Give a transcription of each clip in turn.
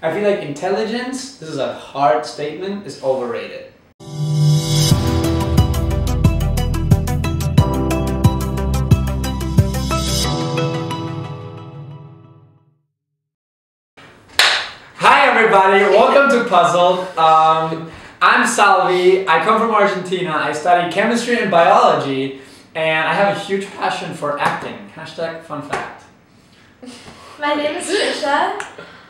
I feel like intelligence, this is a hard statement, is overrated. Hi everybody, welcome to Puzzled. I'm Salvi, I come from Argentina, I study chemistry and biology, and I have a huge passion for acting. Hashtag fun fact. My name is Trisha.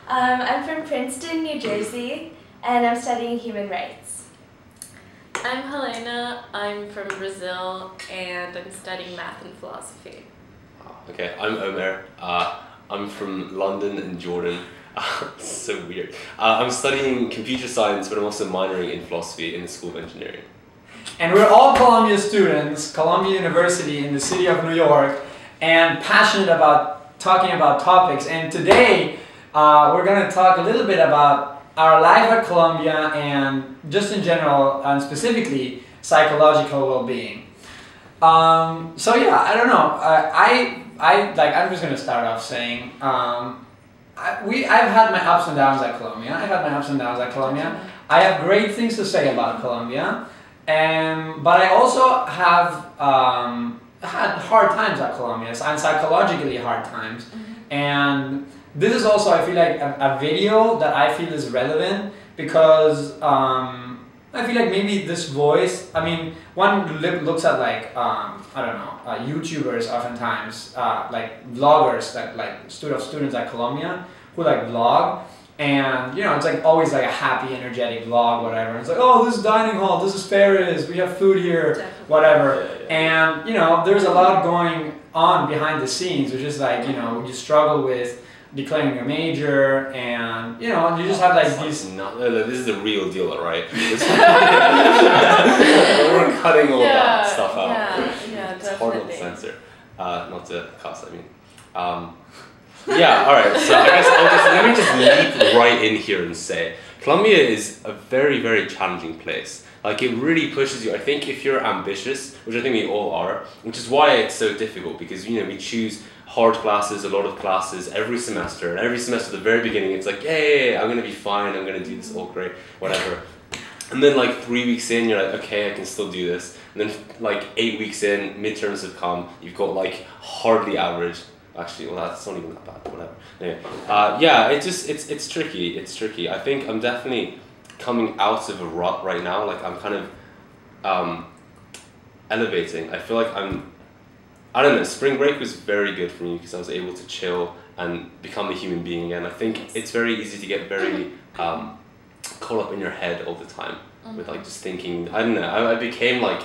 I'm from Princeton, New Jersey, and I'm studying human rights. I'm Helena, I'm from Brazil, and I'm studying math and philosophy. Okay, I'm Omer. I'm from London and Jordan. So weird. I'm studying computer science, but I'm also minoring in philosophy in the School of Engineering. And we're all Columbia students, Columbia University in the city of New York, and passionate about talking about topics. And today, we're going to talk a little bit about our life at Columbia and just in general, and specifically, psychological well-being. So yeah, I don't know. I'm just going to start off saying, I've had my ups and downs at Columbia. I have great things to say about Columbia, but I also have had hard times at Columbia, and psychologically hard times. And this is also, I feel like, a video that I feel is relevant because I feel like maybe this voice, I mean, one looks at like, I don't know, YouTubers oftentimes, like vloggers that like students at Columbia who like vlog, and you know, it's like always like a happy, energetic vlog, whatever. It's like, oh, this is dining hall, this is Ferris, we have food here, whatever. And you know, there's a lot going on behind the scenes, which is like, you know, you struggle with declaring your major, and you know, you just have like these. This is the real deal, right? We're cutting all that stuff out. Yeah, it's hard to censor, not to cuss. I mean, yeah. All right. So I guess let me just leap right in here and say, Columbia is a very, very challenging place. Like, it really pushes you. I think if you're ambitious, which I think we all are, which is why it's so difficult, because you know, we choose hard classes, a lot of classes every semester, and every semester at the very beginning it's like, yay, I'm gonna be fine, I'm gonna do this all great, whatever. And then like 3 weeks in, you're like, okay, I can still do this. And then like 8 weeks in, midterms have come, you've got like hardly average. Actually, well, that's not even that bad, whatever. Anyway, yeah, it's tricky. I think I'm definitely coming out of a rut right now. Like, I'm kind of elevating. I feel like I don't know, spring break was very good for me because I was able to chill and become a human being again. I think it's very easy to get very caught up in your head all the time with like just thinking, I don't know, I became like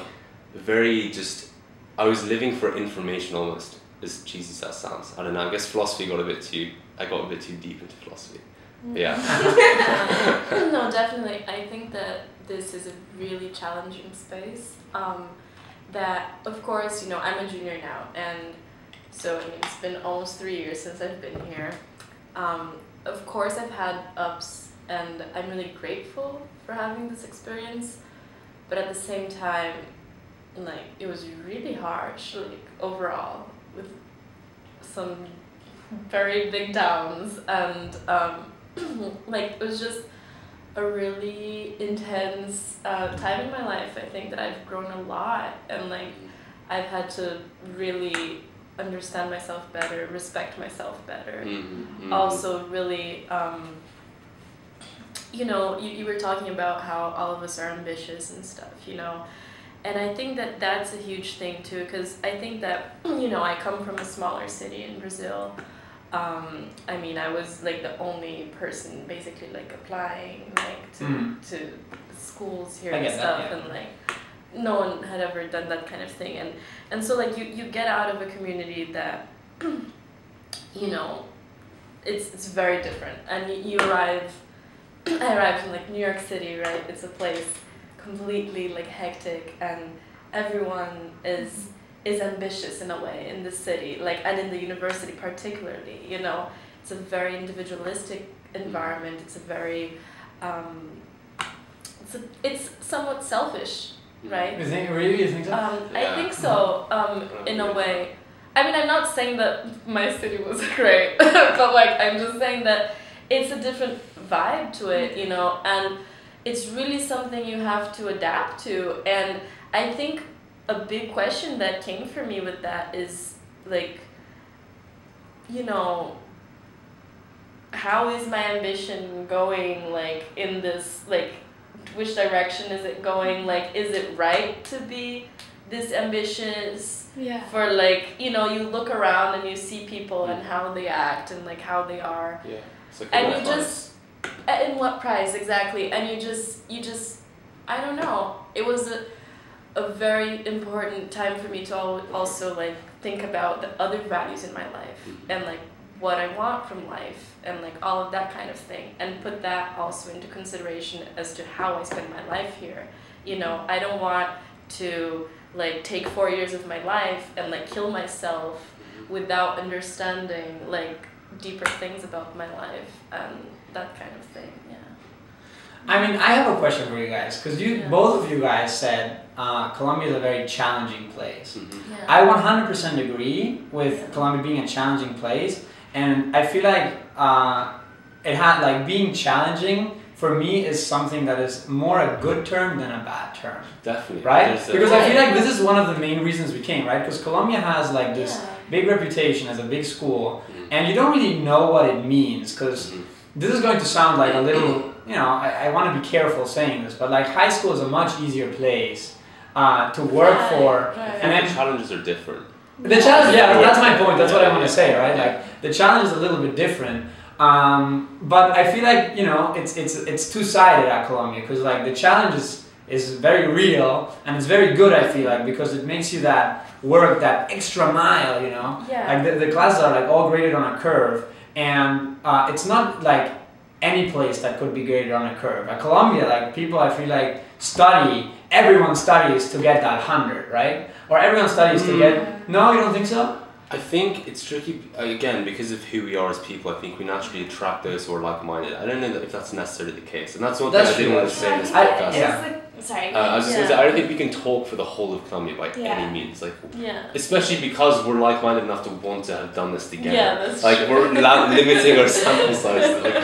very just, I was living for information almost, as cheesy as that sounds. I don't know, I guess philosophy I got a bit too deep into philosophy. But yeah. No, definitely. I think that this is a really challenging space. That, of course, you know, I'm a junior now, and so I mean, it's been almost 3 years since I've been here. Of course, I've had ups, and I'm really grateful for having this experience, but at the same time, like, it was really harsh, like, overall, with some very big downs, and like, it was just a really intense time in my life. I think that I've grown a lot, and like, I've had to really understand myself better, respect myself better. Also really, you know, you were talking about how all of us are ambitious and stuff, you know, and I think that that's a huge thing too, because I think that, you know, I come from a smaller city in Brazil. I mean, I was like the only person basically like applying like to schools here and stuff, and like no one had ever done that kind of thing, and so like you get out of a community that you know, it's very different, and you arrive. I arrived in like New York City, right? It's a place completely like hectic, and everyone is ambitious in a way in the city, like, and in the university particularly, you know, it's a very individualistic environment. It's a very, it's somewhat selfish, right? You think, really? You think so? I think so, in a way. I mean, I'm not saying that my city was great, but like, I'm just saying that it's a different vibe to it, you know, and it's really something you have to adapt to. And I think a big question that came for me with that is like, you know, how is my ambition going, like, in this, like, which direction is it going? Like, is it right to be this ambitious? Yeah. For, like, you know, you look around and you see people and how they act and like how they are. Yeah. It's like And you just, in what price exactly? And you just, I don't know. It was a very important time for me to also like think about the other values in my life and like what I want from life and like all of that kind of thing, and put that also into consideration as to how I spend my life here. You know, I don't want to like take 4 years of my life and like kill myself without understanding like deeper things about my life and that kind of thing. Yeah. I mean, I have a question for you guys, because both of you guys said Colombia is a very challenging place. Mm-hmm. Yeah. I 100% agree with Colombia being a challenging place, and I feel like it had like being challenging for me is something that is more a good term than a bad term. Definitely. Right? Because I feel like this is one of the main reasons we came, right? Because Colombia has like this big reputation as a big school, and you don't really know what it means, because this is going to sound like a little, you know, I want to be careful saying this, but like high school is a much easier place to work for. And then the challenges are different. The challenge, that's my point. That's what I want to say, right? Like the challenge is a little bit different. But I feel like, you know, it's two-sided at Colombia, because like the challenge is very real, and it's very good, I feel like, because it makes you work that extra mile, you know? Yeah. Like the classes are like all graded on a curve, and it's not like any place that could be graded on a curve. At Colombia, like people, I feel like everyone studies to get that 100, right? Or everyone studies to get, no, you don't think so? I think it's tricky, again, because of who we are as people. I think we naturally attract those who are like-minded. I don't know if that's necessarily the case, and that's one thing I didn't want to say in this podcast. Sorry. I was just going to say, I don't think we can talk for the whole of Colombia by any means. Like, especially because we're like-minded enough to want to have done this together. Yeah, that's like true. we're limiting our sample size to like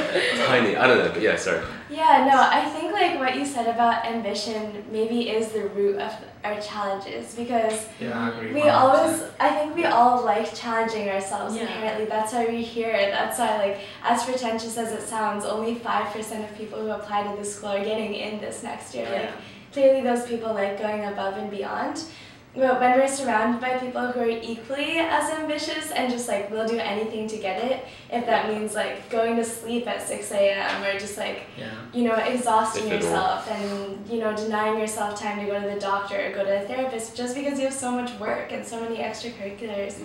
tiny. I don't know, but yeah, sorry. Yeah, no, I think like what you said about ambition maybe is the root of our challenges, because I agree. I think we all like challenging ourselves inherently. That's why we're here. That's why, like, as pretentious as it sounds, only 5% of people who apply to this school are getting in this next year. Like, clearly those people like going above and beyond. But when we're surrounded by people who are equally as ambitious and just like will do anything to get it, if that means like going to sleep at 6 a.m. or just like, you know, exhausting yourself and, you know, denying yourself time to go to the doctor or go to a therapist just because you have so much work and so many extracurriculars.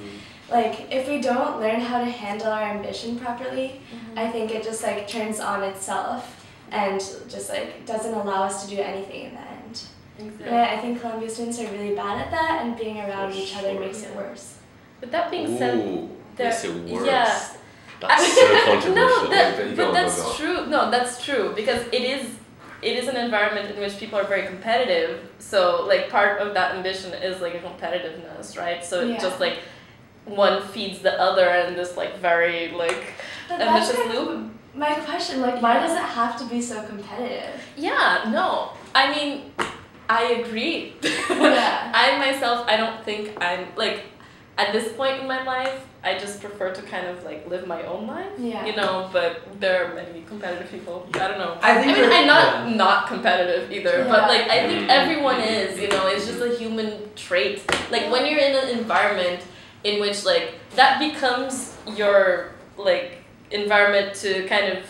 Like, if we don't learn how to handle our ambition properly, I think it just like turns on itself and just like doesn't allow us to do anything in the end. Exactly. Yeah, I think Columbia students are really bad at that, and being around each other makes it worse. But that being said, makes it worse. Yeah. That's so controversial. No, but that's true. No, that's true, because it is an environment in which people are very competitive. So like part of that ambition is like a competitiveness, right? So it just like one feeds the other and this like very like ambitious loop. My question, like, why does it have to be so competitive? Yeah, no. I mean, I agree. I myself, I don't think I'm, like, at this point in my life, I just prefer to kind of, like, live my own life, you know, but there are many competitive people. I don't know. I mean, I'm not competitive either, but, like, I think everyone is, you know, it's just a human trait. Like, when you're in an environment in which, like, that becomes your, like, environment to kind of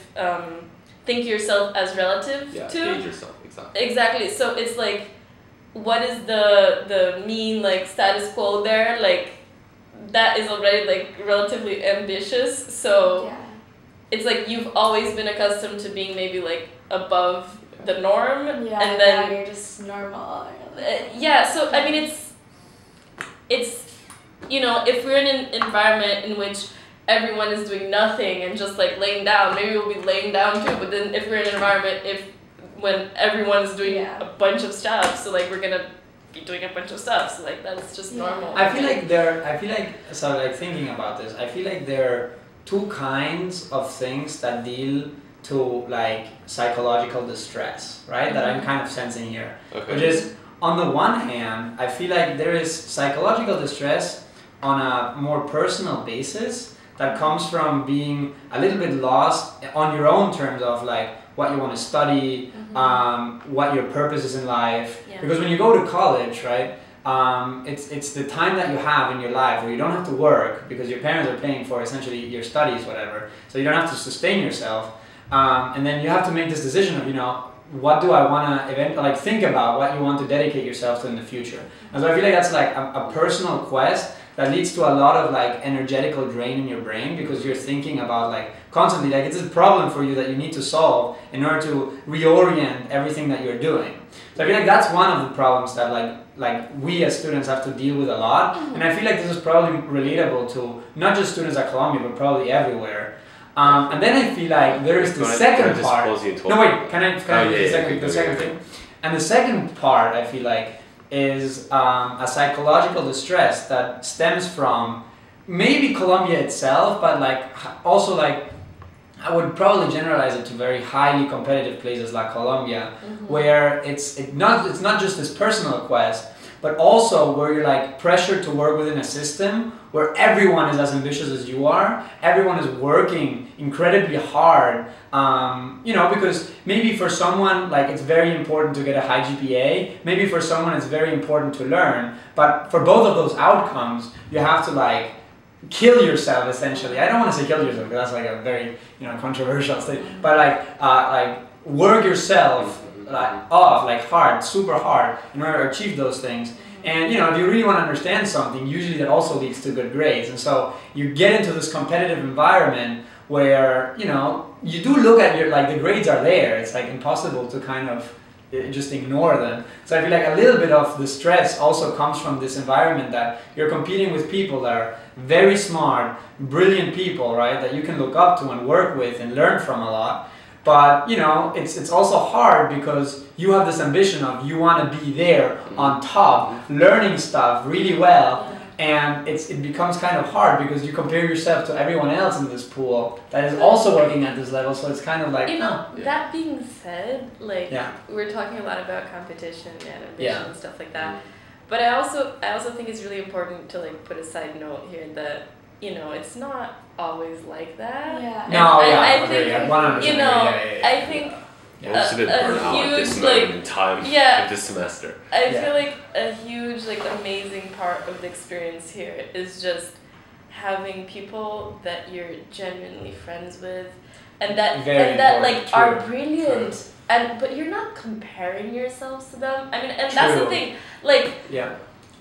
think yourself as relative to. Gauge yourself. Exactly. So it's like, what is the mean like status quo there? Like, that is already like relatively ambitious. So it's like you've always been accustomed to being maybe like above the norm, and then you're just normal. So I mean, it's you know, if we're in an environment in which everyone is doing nothing and just like laying down, maybe we'll be laying down too. But then if we're in an environment when everyone's doing a bunch of stuff, so like we're gonna be doing a bunch of stuff, so like that's just normal. I feel like thinking about this, I feel like there are two kinds of things that deal to like psychological distress, right? That I'm kind of sensing here, which is on the one hand, I feel like there is psychological distress on a more personal basis that comes from being a little bit lost on your own terms of like what you want to study, what your purpose is in life. Yeah. Because when you go to college, right, it's the time that you have in your life where you don't have to work because your parents are paying for essentially your studies, whatever. So you don't have to sustain yourself. And then you have to make this decision of, you know, what do I want to think about what you want to dedicate yourself to in the future. And so I feel like that's like a personal quest that leads to a lot of like energetical drain in your brain because you're thinking about like constantly like it's a problem for you that you need to solve in order to reorient everything that you're doing. So I feel like that's one of the problems that like we as students have to deal with a lot. And I feel like this is probably relatable to not just students at Columbia but probably everywhere. And then I feel like there is the second part. No wait, can I the second thing? And the second part I feel like is a psychological distress that stems from maybe Columbia itself, but like also like I would probably generalize it to very highly competitive places like Columbia, where it's not just this personal quest, but also where you're like pressured to work within a system where everyone is as ambitious as you are, everyone is working incredibly hard, you know, because maybe for someone like it's very important to get a high GPA, maybe for someone it's very important to learn, but for both of those outcomes, you have to like kill yourself essentially. I don't want to say kill yourself because that's like a very, you know, controversial statement, but like work yourself like hard, super hard in order to achieve those things. And you know, if you really want to understand something, usually that also leads to good grades. And so you get into this competitive environment where, you know, you do look at your, like the grades are there. It's like impossible to kind of just ignore them. So I feel like a little bit of the stress also comes from this environment that you're competing with people that are very smart, brilliant people, right? That you can look up to and work with and learn from a lot. But you know, it's also hard because you have this ambition of you want to be there on top, learning stuff really well, and it becomes kind of hard because you compare yourself to everyone else in this pool that is also working at this level. So it's kind of like, you know, that being said, like we're talking a lot about competition and ambition and stuff like that. But I also think it's really important to like put a side note here that, you know, it's not always like that. Yeah. No, I think, you know, I think most of it burn out at this moment in time of this semester. I feel like a huge, like, amazing part of the experience here is just having people that you're genuinely friends with, and that like are brilliant. But you're not comparing yourselves to them. I mean, and that's the thing. Like,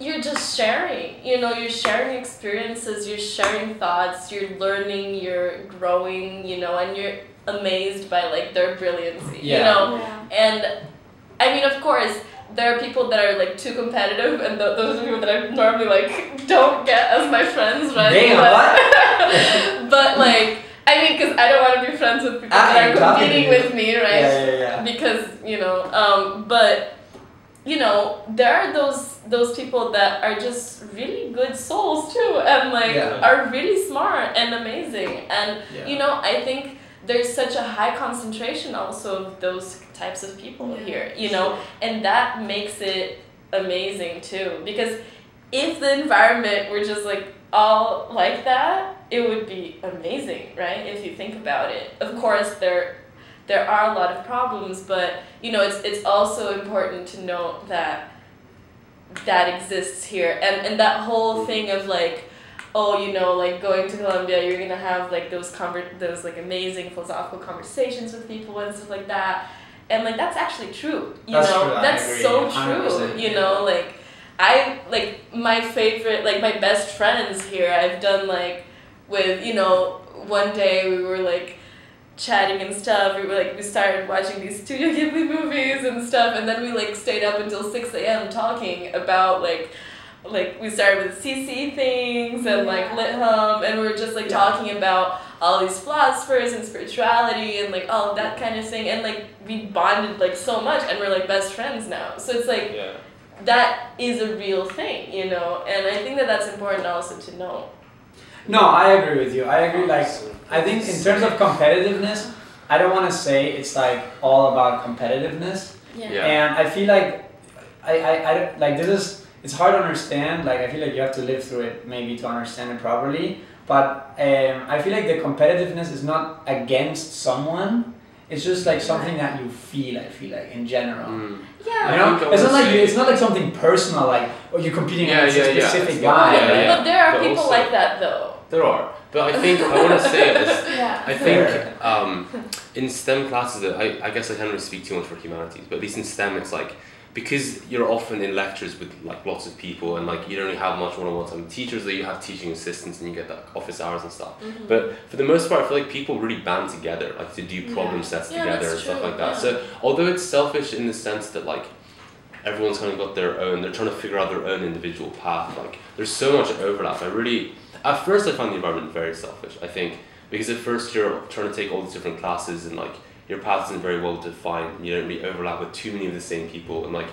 you're just sharing, you know, you're sharing experiences, you're sharing thoughts, you're learning, you're growing, you know, and you're amazed by like their brilliancy, you know. And I mean, of course, there are people that are like too competitive, and those are people that I normally like don't get as my friends, right? But like, I mean, because I don't want to be friends with people that are competing with me, right? Because, you know, but you know, there are those people that are just really good souls too, and like are really smart and amazing. And you know, I think there's such a high concentration also of those types of people here, you know, and that makes it amazing too. Because if the environment were just like all like that, it would be amazing, right? If you think about it. Of course, there are a lot of problems, but you know, it's also important to note that exists here, and that whole thing of like, oh, you know, like going to Columbia, you're gonna have like those like amazing philosophical conversations with people and stuff like that, and like that's actually true. That's so true. You know, like my favorite, like my best friends here, I've done like with, you know, one day we were like chatting and stuff. We started watching these Studio Ghibli movies and stuff, and then we like stayed up until 6 a.m. talking about like we started with CC things and like Lit Hum, and we were just like talking about all these philosophers and spirituality and like all of that kind of thing, and like we bonded like so much, and we're like best friends now. So it's like that is a real thing, you know, and I think that that's important also to know. No, I agree with you. I agree. Like, I think in terms of competitiveness, I don't want to say it's like all about competitiveness. And I feel like I like this is, it's hard to understand. Like I feel like you have to live through it maybe to understand it properly. But I feel like the competitiveness is not against someone. It's just like something that you feel. I feel like in general. Yeah. You know, it's not like something personal. Like oh, you're competing against a specific guy. But there are people like that though. There are. But I think I want to say is I think in STEM classes, I guess I can't really speak too much for humanities, but at least in STEM it's like, because you're often in lectures with like lots of people and like you don't really have much one-on-one time with teachers, that you have teaching assistants and you get like office hours and stuff. But for the most part I feel like people really band together like to do problem sets together and stuff like that. So although it's selfish in the sense that like everyone's kind of got their own, they're trying to figure out their own individual path, like there's so much overlap. At first I found the environment very selfish, I think, because at first you're trying to take all these different classes and like your path isn't very well defined, you don't really overlap with too many of the same people, and like,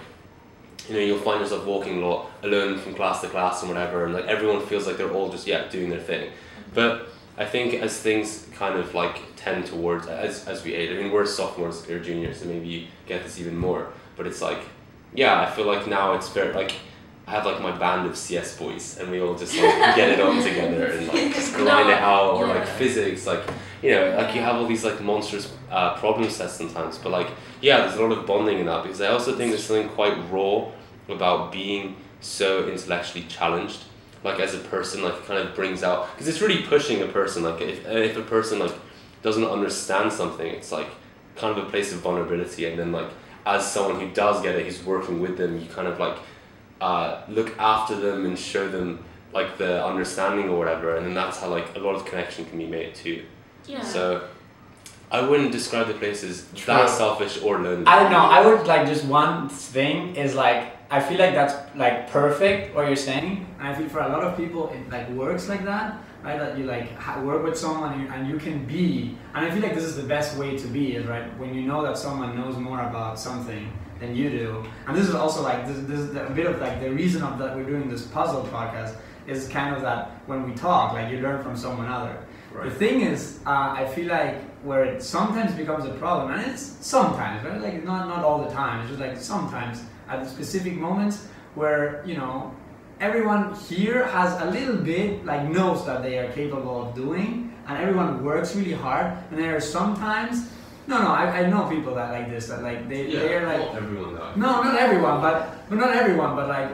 you know, you'll find yourself walking a lot alone from class to class and whatever, and like everyone feels like they're all just doing their thing. But I think as things kind of like tend towards, as we age, I mean we're sophomores or juniors, so maybe you get this even more, but it's like, I feel like now it's very like, I have like my band of CS boys and we all just like get it on together and like just grind it out, or like physics, like, you know, like you have all these like monstrous problem sets sometimes, but like there's a lot of bonding in that, because I also think there's something quite raw about being so intellectually challenged, like as a person, like it kind of brings out, because it's really pushing a person, like if a person like doesn't understand something, it's like kind of a place of vulnerability, and then like as someone who does get it, who's working with them, you kind of like look after them and show them like the understanding or whatever, and then that's how like a lot of connection can be made too. So I wouldn't describe the place as that selfish or lonely. I don't know, I would like, just one thing is like, I feel like that's like perfect what you're saying, and I feel for a lot of people it like works like that, right? That you like work with someone and you can be, and I feel like this is the best way to be, is right when you know that someone knows more about something than you do. And this is also like this is a bit of like the reason of that we're doing this puzzle podcast, is kind of that when we talk, like you learn from someone other. The thing is, I feel like where it sometimes becomes a problem, and it's sometimes, right? Like not all the time, it's just like sometimes at specific moments where, you know, everyone here has a little bit like knows that they are capable of doing, and everyone works really hard, and there are sometimes I know people that like this, that like they're like, not everyone though. No, not everyone, but not everyone, but like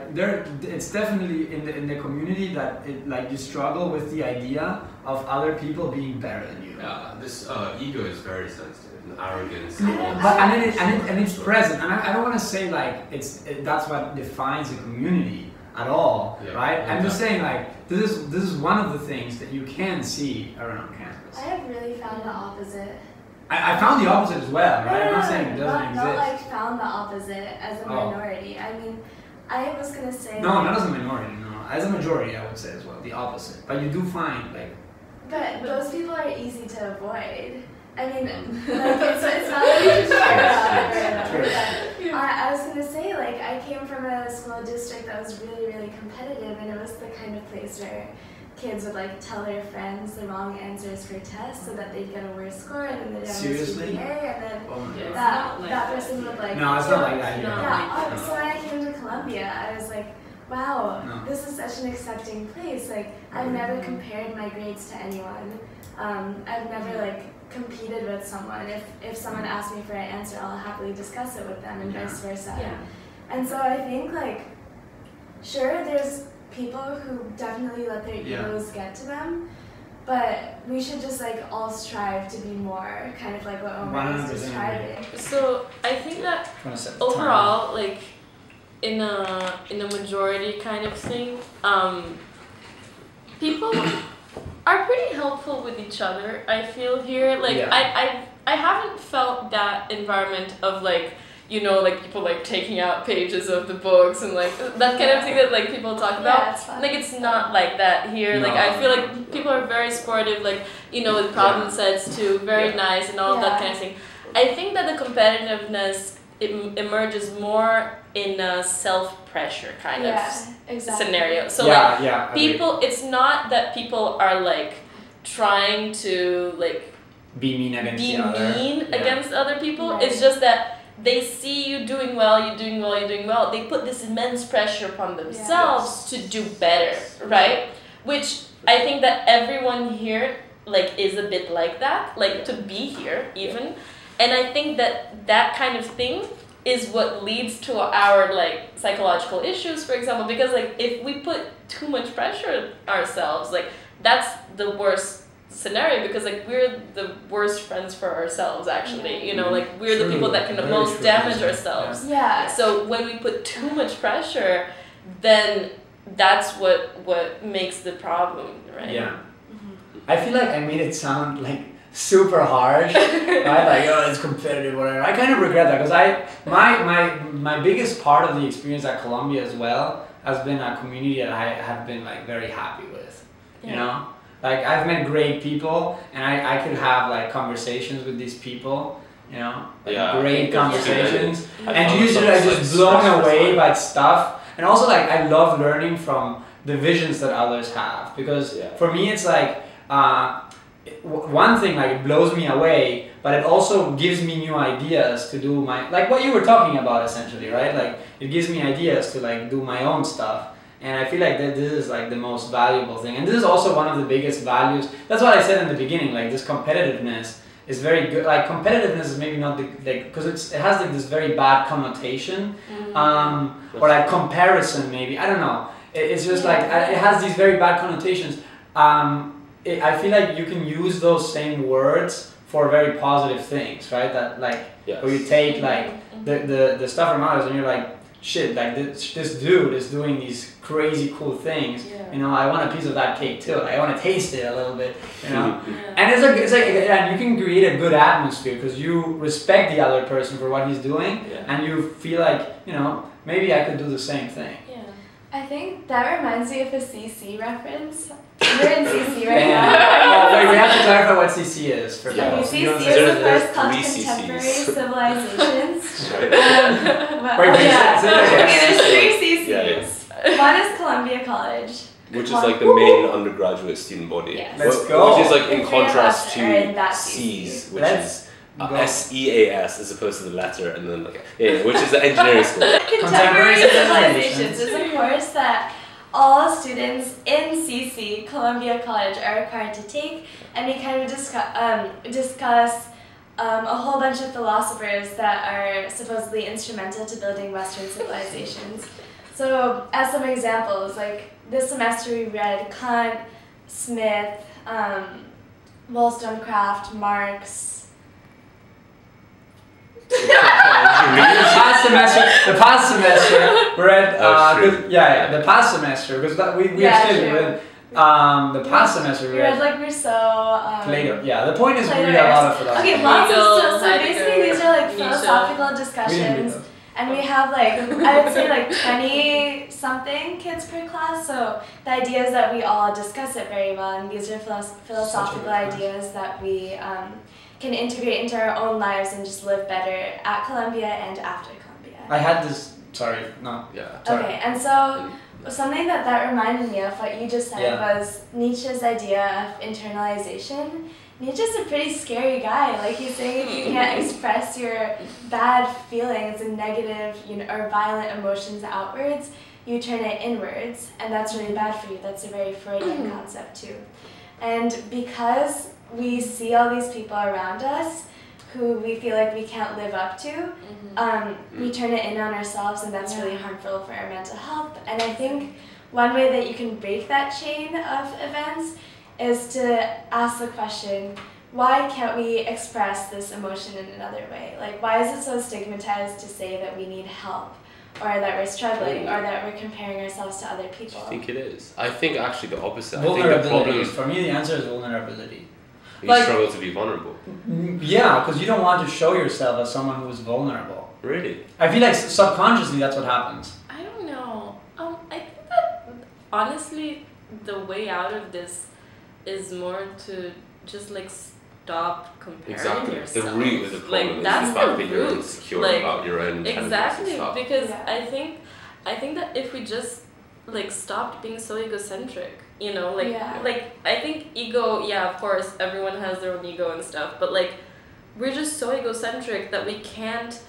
it's definitely in the community that it like you struggle with the idea of other people being better than you. This ego is very sensitive, and arrogance. And it's present, and I don't want to say like that's what defines a community at all, right? I'm just saying like this is one of the things that you can see around campus. I have really found the opposite. I found the opposite as well, right? I'm not saying it doesn't exist. Not like found the opposite as a minority. I mean, I was gonna say. No, not as a minority. No, as a majority, I would say as well the opposite. But you do find like. But those people are easy to avoid. I mean, like it's not like you just I was gonna say, like, I came from a school district that was really, really competitive, and it was the kind of place where kids would like tell their friends the wrong answers for tests so that they'd get a worse score, and then they'd have a GPA, and then that person would like. No, it's not like that. So when I came to Columbia, I was like, wow, this is such an accepting place. Like, I've never compared my grades to anyone. I've never like competed with someone. If someone asks me for an answer, I'll happily discuss it with them, and vice versa. And so I think like, sure, there's people who definitely let their egos get to them, but we should just like all strive to be more, kind of like what Omer is describing. So I think that overall, like in a majority kind of thing, people are pretty helpful with each other. I feel here, like I haven't felt that environment of like, you know, like people like taking out pages of the books and like that kind of thing that like people talk about. Like it's not like that here. Like I feel like people are very supportive, like, you know, with problem sets too, very nice and all that kind of thing. I think that the competitiveness emerges more in a self-pressure kind of scenario. So like people, it's not that people are like trying to like be mean against be the other. mean Yeah. against other people. Right. It's just that they see you doing well, you're doing well, you're doing well. They put this immense pressure upon themselves to do better, right? Which I think that everyone here like is a bit like that, like to be here even. And I think that that kind of thing is what leads to our like psychological issues, for example, because like if we put too much pressure on ourselves, like that's the worst scenario, because like we're the worst friends for ourselves actually, you know, like we're the people that can the most damage ourselves. Yeah. So when we put too much pressure, then that's what makes the problem, right? Yeah. I feel like I made it sound like super harsh, right? Like, oh, it's competitive, whatever. I kind of regret that, because my biggest part of the experience at Columbia as well has been a community that I have been like very happy with, you know? Like I've met great people, and I could have like conversations with these people, you know? Like, great conversations. And usually I'm just blown away by stuff. And also like I love learning from the visions that others have, because for me it's like, one thing, like it blows me away, but it also gives me new ideas to do my, like what you were talking about essentially, right? Like it gives me ideas to like do my own stuff. And I feel like that this is like the most valuable thing. And this is also one of the biggest values. That's what I said in the beginning, like this competitiveness is very good. Like competitiveness is maybe not the, like, because it has like this very bad connotation, or like comparison maybe, I don't know. It's just like, it has these very bad connotations. I feel like you can use those same words for very positive things, right? That like, where you take like the stuff from others and you're like, shit, like this dude is doing these crazy cool things. You know, I want a piece of that cake too. Like, I want to taste it a little bit, you know. And it's like, and you can create a good atmosphere because you respect the other person for what he's doing, and you feel like, you know, maybe I could do the same thing. I think that reminds me of a CC reference. We're in CC right now. Oh, wait, we have to clarify what CC is. For CC is the first called Contemporary Civilizations. Wait, there's 3 CCs. One is Columbia College. Which is like the main undergraduate student body. Yes. Let's go. Which is like in contrast are in to that C's, CC. which is SEAS as opposed to the letter, and then like which is the engineering school. Contemporary Civilizations is a course that all students in CC, Columbia College, are required to take, and we kind of discuss a whole bunch of philosophers that are supposedly instrumental to building Western civilizations. So, as some examples, like this semester we read Kant, Smith, Wollstonecraft, Marx. The past semester we read the past semester, because we actually read the past semester we read like Rousseau, Plato. The point is Plato, we read a lot of philosophy. Okay, lots of so basically these are like philosophical discussions, and we have like, I would say like 20 something kids per class, so the idea is that we all discuss it very well, and these are philosophical ideas that we can integrate into our own lives and just live better at Columbia and after Columbia. I had this, sorry. Okay, and so something that reminded me of what you just said was Nietzsche's idea of internalization. Nietzsche's a pretty scary guy. Like, he's saying if you can't express your bad feelings and negative, or violent emotions outwards, you turn it inwards, and that's really bad for you. That's a very Freudian concept too. And because we see all these people around us who we feel like we can't live up to, we turn it in on ourselves, and that's really harmful for our mental health. And I think one way that you can break that chain of events is to ask the question, why can't we express this emotion in another way? Like, why is it so stigmatized to say that we need help, or that we're struggling, or that we're comparing ourselves to other people? I think it is. I think actually the opposite. Vulnerability. I think the problem For me, the answer is vulnerability. You struggle to be vulnerable. Yeah, because you don't want to show yourself as someone who is vulnerable. Really? I feel like subconsciously that's what happens. I don't know. I think that honestly, the way out of this is more to just like stop comparing yourself. The root of the problem is the that's fact the that you're root. insecure about your own intelligence and stuff. Because I think that if we just like stopped being so egocentric you know, like I think ego, yeah, of course everyone has their own ego and stuff, but like we're just so egocentric that we can't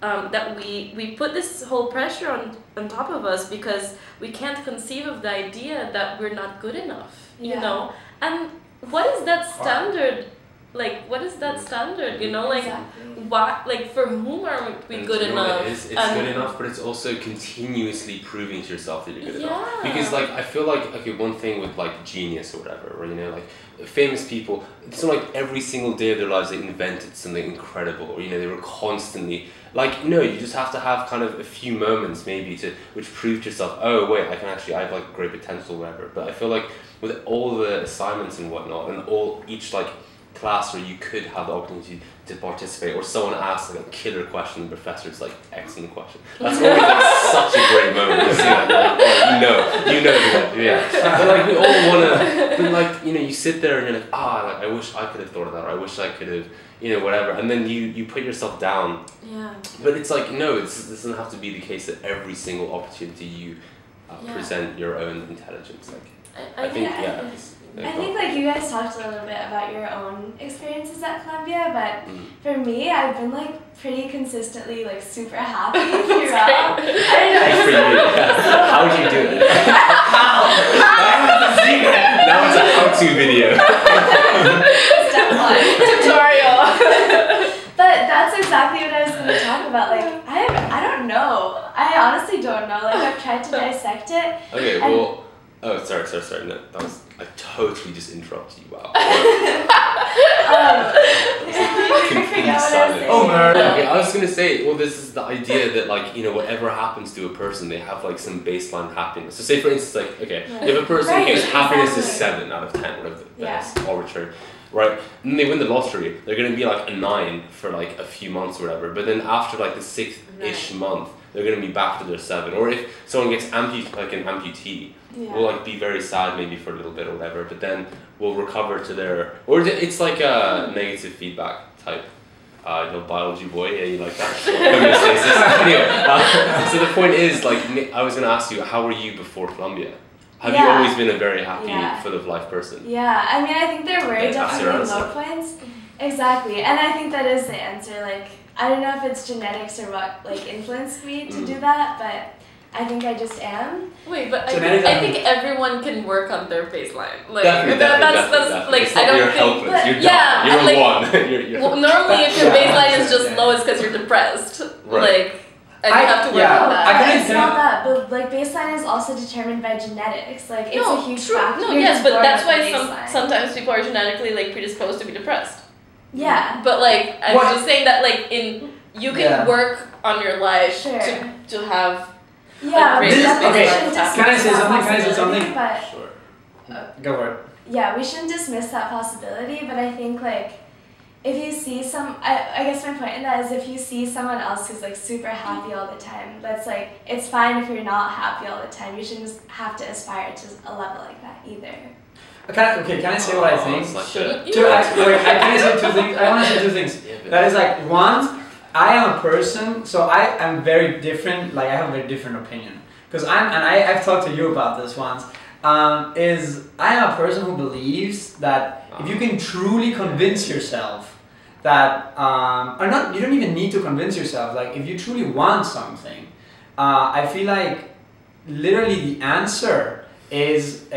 that we put this whole pressure on top of us because we can't conceive of the idea that we're not good enough, you know. And what is that standard? Like, what is that standard? You know, like, what, like, for whom are we good enough? It's good enough, but it's also continuously proving to yourself that you're good enough. Because, like, I feel like, okay, one thing with, like, genius or whatever, or, you know, like, famous people, it's not like every single day of their lives they invented something incredible, or, you know, they were constantly, like, no, you just have to have kind of a few moments, maybe, which prove to yourself, oh, wait, I have, like, great potential, whatever. But I feel like with all the assignments and whatnot, and each, like, class where you could have the opportunity to participate, or someone asks like a killer question, the professor's like, excellent question. That's always like such a great moment. You see that, like, oh, you know that, yeah. But like we all wanna, but like, you know, you sit there and you're like, like I wish I could have thought of that, or I wish I could have, you know, whatever. And then you put yourself down. Yeah. But it's like, no, it doesn't have to be the case that every single opportunity you present your own intelligence. Like, I think, I think like you guys talked a little bit about your own experiences at Columbia, but for me, I've been like pretty consistently like super happy throughout. I don't know. Good for you. How would you do it? Now it's a how-to video. Step 1 tutorial. But that's exactly what I was going to talk about. Like I don't know. I honestly don't know. Like I've tried to dissect it. Okay. Well. Oh, sorry. No, that was. I totally just interrupted you. Wow. Complete silence. Omer. Okay, I was gonna say. Well, this is the idea that like, you know, whatever happens to a person, they have like some baseline happiness. So say for instance, like, okay, you have a person whose happiness is 7 out of 10, whatever that is, arbitrary. Right, and then they win the lottery. They're gonna be like a 9 for like a few months or whatever. But then after like the 6th-ish month, they're gonna be back to their 7. Or if someone gets like an amputee, we'll like be very sad maybe for a little bit or whatever. But then we'll recover to their, or it's like a negative feedback type. You know, biology boy, yeah, you like that. Anyway, so the point is, like, I was gonna ask you, how were you before Columbia? Have you always been a very happy, full of life person? Yeah, I mean, I think there were definitely low points. Exactly, and I think that is the answer. Like, I don't know if it's genetics or what, like, influenced me to do that, but I think I just am. Wait, but I think everyone can work on their baseline. Like, definitely. Like, it's not I don't you're think helpless. You're yeah, you're like, one. you're well, normally, if your baseline is just low, it's because you're depressed. Right. Like. And you have to work on that. It's not that, but like baseline is also determined by genetics. Like it's a huge factor. No, yes, but that's why sometimes people are genetically like predisposed to be depressed. Yeah. But like I'm just saying that like you can work on your life to have. Yeah. Can I say something? But, go for it. Yeah, we shouldn't dismiss that possibility, but I think like. If you see I guess my point in that is if you see someone else who's like super happy all the time, that's like, it's fine if you're not happy all the time. You shouldn't have to aspire to a level like that either. Can I say what I think? I want to say two things. That is like, one, I am a person, so I am very different, like I have a very different opinion. Because I've talked to you about this once. I am a person who believes that if you can truly convince yourself that, you don't even need to convince yourself, like if you truly want something, I feel like literally the answer is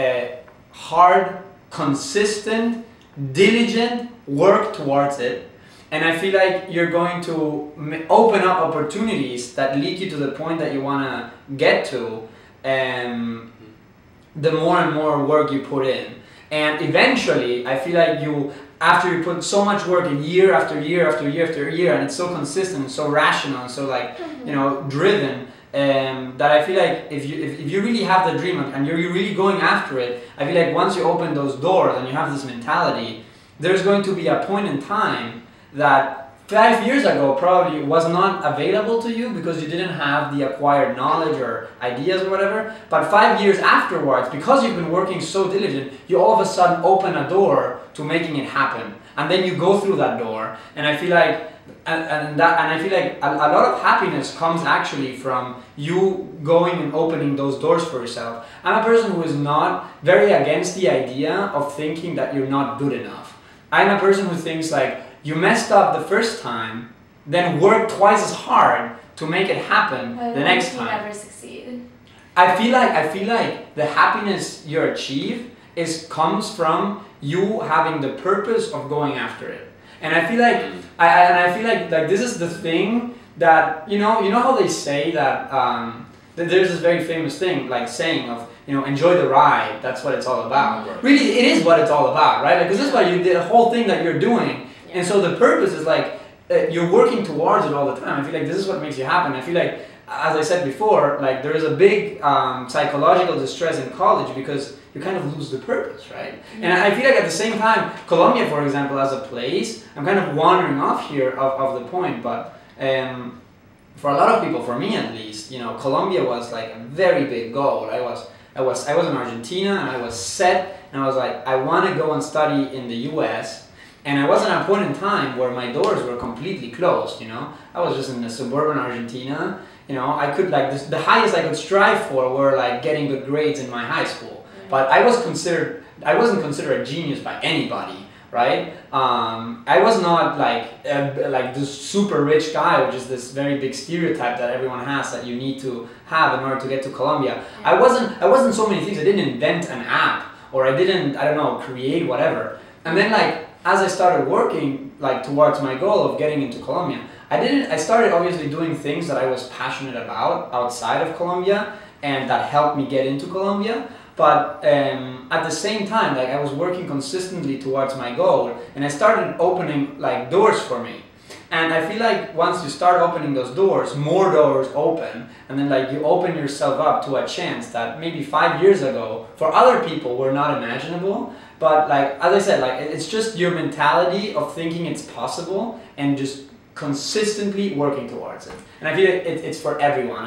hard, consistent, diligent work towards it. And I feel like you're going to open up opportunities that lead you to the point that you want to get to. The more and more work you put in. And eventually, I feel like after you put so much work in year after year after year after year, and it's so consistent and so rational and so like, you know, driven, that I feel like if you really have the dream and you're really going after it, I feel like once you open those doors and you have this mentality, there's going to be a point in time that 5 years ago probably was not available to you because you didn't have the acquired knowledge or ideas or whatever, but 5 years afterwards, because you've been working so diligent, you all of a sudden open a door to making it happen, and then you go through that door. And I feel like and I feel like a lot of happiness comes actually from you going and opening those doors for yourself. I'm a person who is not very against the idea of thinking that you're not good enough. I'm a person who thinks like you messed up the first time, then work twice as hard to make it happen the next time. You never succeed. I feel like the happiness you achieve comes from you having the purpose of going after it. And I feel like I feel like this is the thing that you know how they say that that there's this very famous thing like saying of enjoy the ride, that's what it's all about. Right. Really, it is what it's all about, right? Like, 'cause this is why you did the whole thing that you're doing. Yeah. And so the purpose is like you're working towards it all the time. I feel like this is what makes you happen. I feel like, as I said before, like there is a big psychological distress in college because you kind of lose the purpose, right? And I feel like at the same time, Colombia, for example, as a place, I'm kind of wandering off here of the point, but for a lot of people, for me at least, Colombia was like a very big goal. I was in Argentina and I was set, and I was like, I want to go and study in the U.S. And I was at a point in time where my doors were completely closed. I was just in the suburban Argentina. I could the highest I could strive for were like getting good grades in my high school. But I wasn't considered a genius by anybody, right? I was not like this super rich guy, which is this very big stereotype that everyone has that you need to have in order to get to Colombia. I wasn't so many things. I didn't invent an app, or I didn't, I don't know, create whatever. And then as I started working towards my goal of getting into Colombia, I started obviously doing things that I was passionate about outside of Colombia and that helped me get into Colombia. But at the same time, I was working consistently towards my goal, and I started opening doors for me. And I feel like once you start opening those doors, more doors open, and then you open yourself up to a chance that maybe 5 years ago for other people were not imaginable. But as I said, it's just your mentality of thinking it's possible and just consistently working towards it. And I feel like it's for everyone.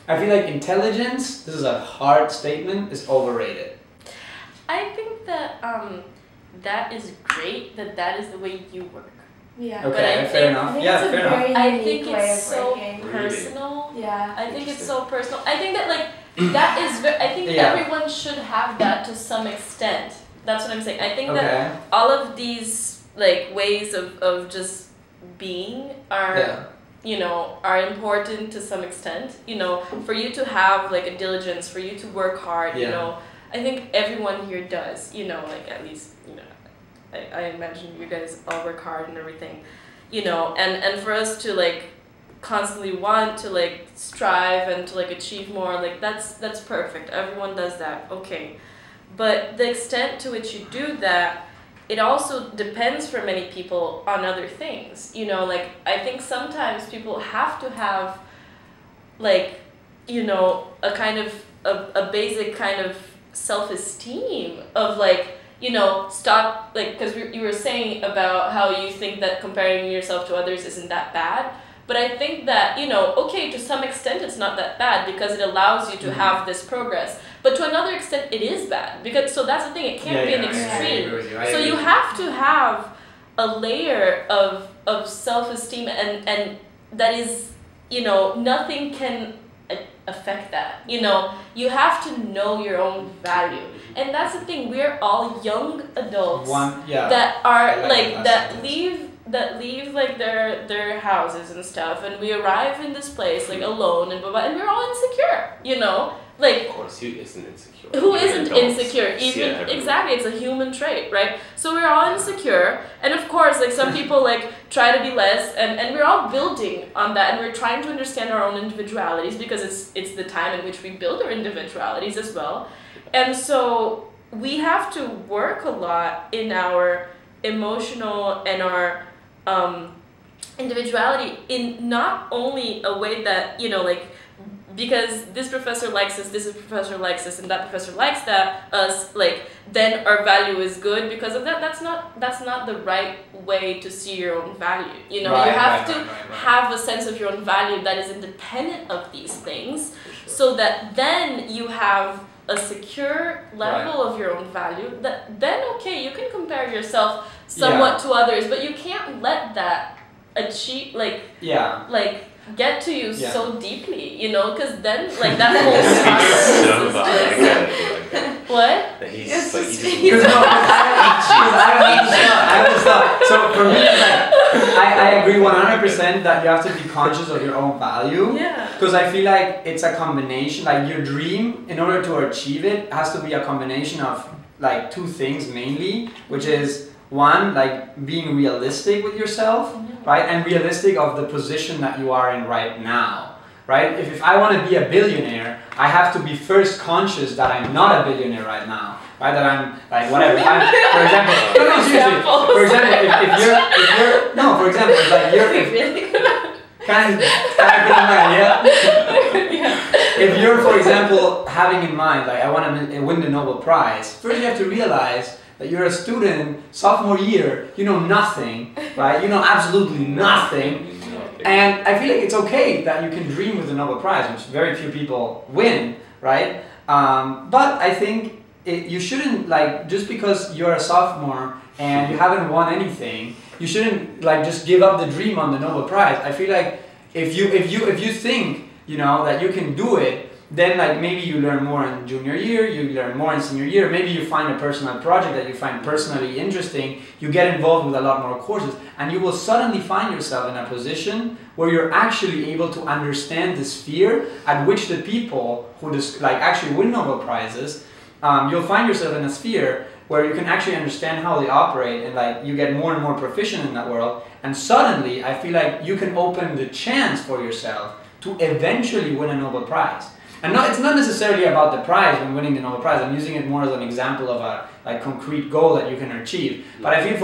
I feel like intelligence, this is a hard statement, is overrated. I think that that is great, that is the way you work. Yeah. Okay, fair enough. Yeah, fair enough. I think it's so personal. Yeah. I think it's so personal. I think that that is. I think everyone should have that to some extent. That's what I'm saying. I think that all of these ways of just being are are important to some extent. For you to have a diligence, for you to work hard. I think everyone here does. At least I imagine you guys all work hard and everything. And for us to constantly want to strive and to achieve more, that's perfect. Everyone does that. Okay. But the extent to which you do that, it also depends for many people on other things. I think sometimes people have to have a kind of a basic kind of self-esteem of stop, because you were saying about how you think that comparing yourself to others isn't that bad. But I think that, okay, to some extent it's not that bad because it allows you to have this progress. But to another extent it is bad. So that's the thing, it can't be an extreme. So you have to have a layer of self-esteem and that is, nothing can affect that. You have to know your own value. And that's the thing, we're all young adults that are that leave their houses and stuff, and we arrive in this place alone and blah blah, and we're all insecure, Of course, who isn't insecure? Who isn't insecure? Even exactly, it's a human trait, right? So we're all insecure, and of course, some people try to be less, and we're all building on that, and we're trying to understand our own individualities because it's the time in which we build our individualities as well, and so we have to work a lot in our emotional and our individuality in not only a way that because this professor likes us, this professor likes us, and that professor likes us, then our value is good because of that. That's not the right way to see your own value. You have to have a sense of your own value that is independent of these things, so that then you have a secure level of your own value. Then okay, you can compare yourself somewhat to others, but you can't let that achieve, like, Yeah. like get to you Yeah. so deeply, you know, because then like that whole process So is bad. I just get it. what? He's It's like, just- he Because just no, I have to stop. So for me, it's like, I agree 100% that you have to be conscious of your own value. Yeah. Because I feel like it's a combination, like your dream, in order to achieve it, has to be a combination of like two things mainly, which is one, like being realistic with yourself, right? And realistic of the position that you are in right now, right? If I want to be a billionaire, I have to be first conscious that I'm not a billionaire right now, right? That I'm like whatever. For example, no, seriously. For example, if you're, no, for example, it's like you're, can I put in mind, yeah? If you're, for example, having in mind, like I want to win the Nobel Prize, first you have to realize that you're a student, sophomore year, you know nothing, right? You know absolutely nothing. And I feel like it's okay that you can dream with the Nobel Prize, which very few people win, right? But I think you shouldn't, like, just because you're a sophomore and you haven't won anything, you shouldn't like just give up the dream on the Nobel Prize. I feel like if you think, you know, that you can do it, then like maybe you learn more in junior year, you learn more in senior year, maybe you find a personal project that you find personally interesting, you get involved with a lot more courses, and you will suddenly find yourself in a position where you're actually able to understand the sphere at which the people who like actually win Nobel Prizes, you'll find yourself in a sphere where you can actually understand how they operate, and like you get more and more proficient in that world, and suddenly I feel like you can open the chance for yourself to eventually win a Nobel Prize. And no, it's not necessarily about the prize when winning the Nobel Prize. I'm using it more as an example of a like concrete goal that you can achieve. But I feel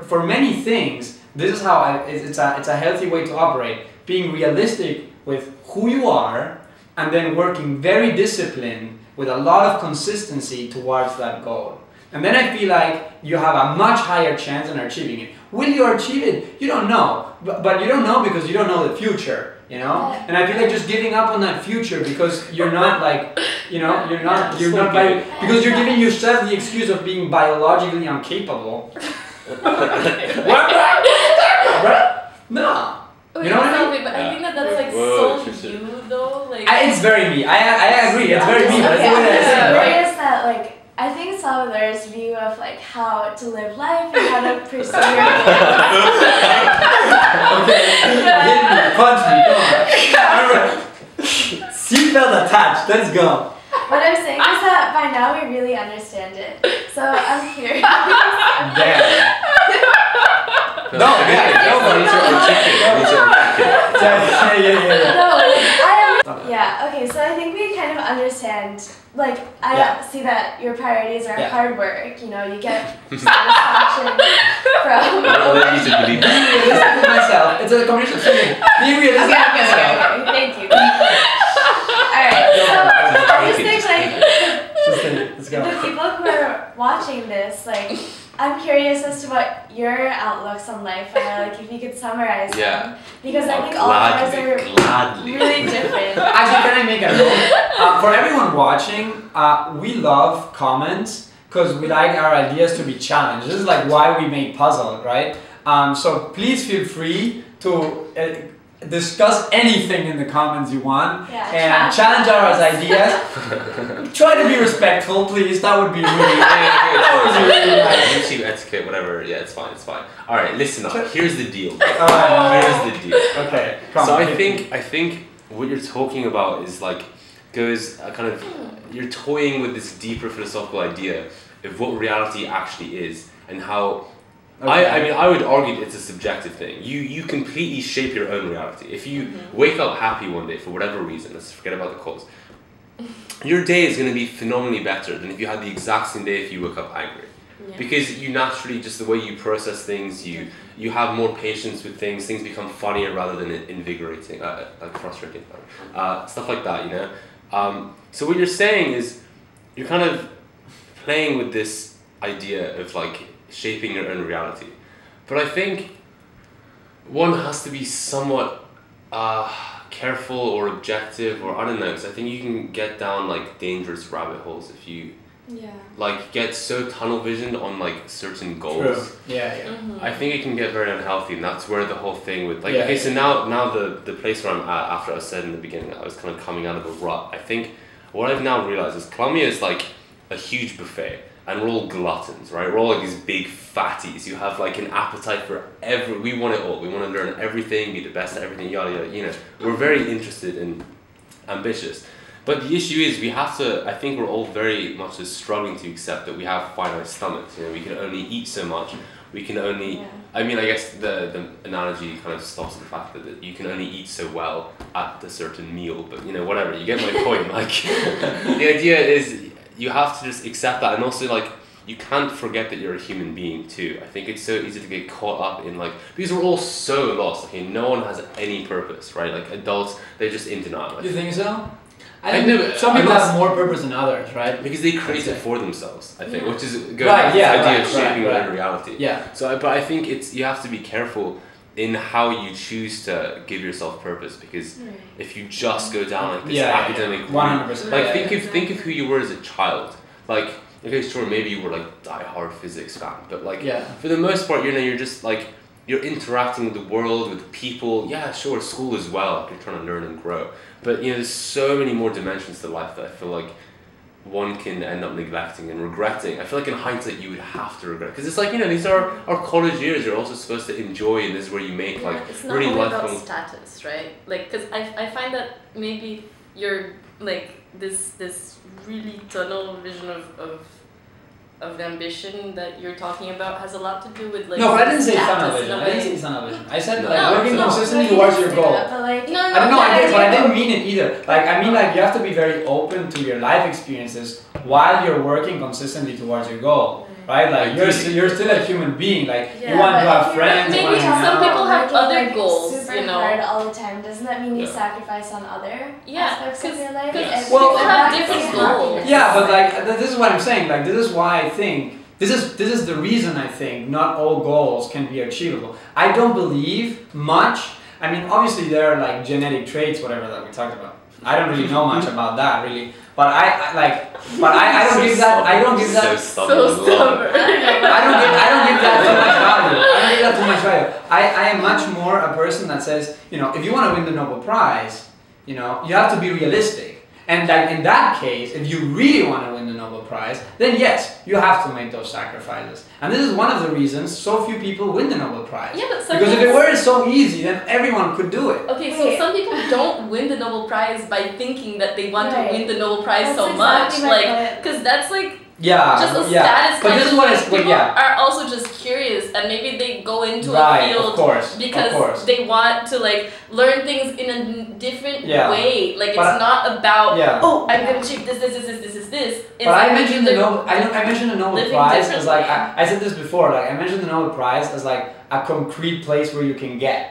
for many things, this is how it's a healthy way to operate. Being realistic with who you are, and then working very disciplined with a lot of consistency towards that goal. And then I feel like you have a much higher chance in achieving it. Will you achieve it? You don't know. But you don't know because you don't know the future, you know? And I feel like just giving up on that future because you're not like, you know, because you're giving yourself the excuse of being biologically incapable. No. Okay, You know what I mean? but I think that's like Whoa, so interesting. you though, like. It's very me. I agree. It's very me. But it's Okay, the way that I say it, I'm right? curious that like I think Salvador's view of like how to live life and how to pursue your goals. Okay. Hit me. Punch me. Come on. Seatbelt attached. Let's go. What I'm saying is that by now we really understand it. So I'm curious. Damn. No, I need to articulate. Yeah. No, yeah, okay, so I think we kind of understand, like, I Yeah. see that your priorities are Yeah. hard work, you know, you get satisfaction from... I don't need to believe Be that. realistic with myself. It's a combination of something. Be realistic with myself. Okay, thank you. Alright, so I just think, like, Just think, let's go. the people who are watching this, like, I'm curious as to what your outlooks on life are, like, if you could summarize them. Because I think all of ours are Gladly. really different. Actually, can I make a note? For everyone watching, we love comments because we like our ideas to be challenged. This is like why we made Puzzled, right? So please feel free to discuss anything in the comments you want and challenge our ideas. Try to be respectful, please. That would be really nice. YouTube etiquette, whatever. Yeah, it's fine. It's fine. All right, listen up. Here's the deal. Alright. Here's the deal. Okay. Come So on. I think what you're talking about is like goes kind of you're toying with this deeper philosophical idea of what reality actually is and how. Okay. I mean, I would argue it's a subjective thing. You completely shape your own reality. If you wake up happy one day for whatever reason, let's forget about the cause. Your day is going to be phenomenally better than if you had the exact same day if you woke up angry. Yeah. Because you naturally, just the way you process things, you have more patience with things. Things become funnier rather than invigorating, like frustrating, stuff like that. You know. So what you're saying is, you're kind of playing with this idea of like shaping your own reality, but I think one has to be somewhat careful or objective, or I don't know, because I think you can get down like dangerous rabbit holes if you like get so tunnel visioned on like certain goals. True. Yeah, yeah. Mm-hmm. I think it can get very unhealthy, and that's where the whole thing with like okay, so now the place where I'm at, after I said in the beginning I was kind of coming out of a rut. I think what I've now realized is Colombia is like a huge buffet, and we're all gluttons, right? We're all like these big fatties. You have like an appetite for we want it all. We want to learn everything, be the best at everything, yada yada. You know, we're very interested and ambitious. But the issue is we have to, I think we're all very much just struggling to accept that we have finite stomachs. You know, we can only eat so much. We can only, I mean, I guess the analogy kind of stops at the fact that you can only eat so well at a certain meal, but you know, whatever, you get my point. Like, the idea is you have to just accept that, and also like, you can't forget that you're a human being too. I think it's so easy to get caught up in like, because we're all so lost, okay, no one has any purpose, right? Like adults, they're just in denial. You think so? I think some people have more purpose than others, right? Because they create it for themselves, I think, which is good. Right, yeah, the idea of shaping right. reality. Yeah. So, but I think you have to be careful in how you choose to give yourself purpose, because if you just go down like this academic, 100%. Like think of who you were as a child. Like, okay, sure, maybe you were like die-hard physics fan, but like for the most part, you know, you're just like you're interacting with the world, with people. Yeah, sure, school as well. Like you're trying to learn and grow. But you know, there's so many more dimensions to life that I feel like one can end up neglecting and regretting. I feel like in hindsight you would have to regret, because it's like, you know, these are our college years. You're also supposed to enjoy, and this is where you make like it's not really only lifelong about status, right? Like, because I find that maybe you're like this really tunnel vision of ambition that you're talking about has a lot to do with like no, but I didn't say status tunnel vision. in a I didn't way. say tunnel vision. I said No. like working No, consistently Like, towards you your just do goal. that, but like, No, I don't know, yeah, but I didn't mean it either. Like, I mean, like, you have to be very open to your life experiences while you're working consistently towards your goal, right? Like, you're still a human being. Like, you want to have friends. maybe you want to hang some out. people have working, other like, goals, super you know. hard all the time. Doesn't that mean you Yeah. sacrifice on other Yeah, aspects of your life? because And Well, people have that different makes you goals. happy. Yeah, but like, this is what I'm saying. Like, this is why I think this is the reason I think not all goals can be achievable. I don't believe much. I mean, obviously there are like genetic traits, whatever that we talked about. I don't really know much about that really, but I don't give that. I don't give that. So stubborn. I don't give that too much value. I don't give that too much value. I am much more a person that says, you know, if you want to win the Nobel Prize, you know, you have to be realistic. And like in that case, if you really want to win the Nobel Prize, then yes, you have to make those sacrifices. And this is one of the reasons so few people win the Nobel Prize. Yeah, but because if it were so easy, then everyone could do it. Okay, so some people don't win the Nobel Prize by thinking that they want to win the Nobel Prize That's so exactly much, my like, point. because that's like Yeah, just a yeah. status But kind this of is what thing. it's, but People yeah. are also just curious, and maybe they go into Right, a field of course, because they want to like learn things in a different Yeah. way. Like, But it's not about Yeah. oh, I'm gonna achieve this. It's But I like mentioned the they're Nobel. I mentioned the Nobel living Prize as like differently. I said this before. Like I mentioned the Nobel Prize as like a concrete place where you can get,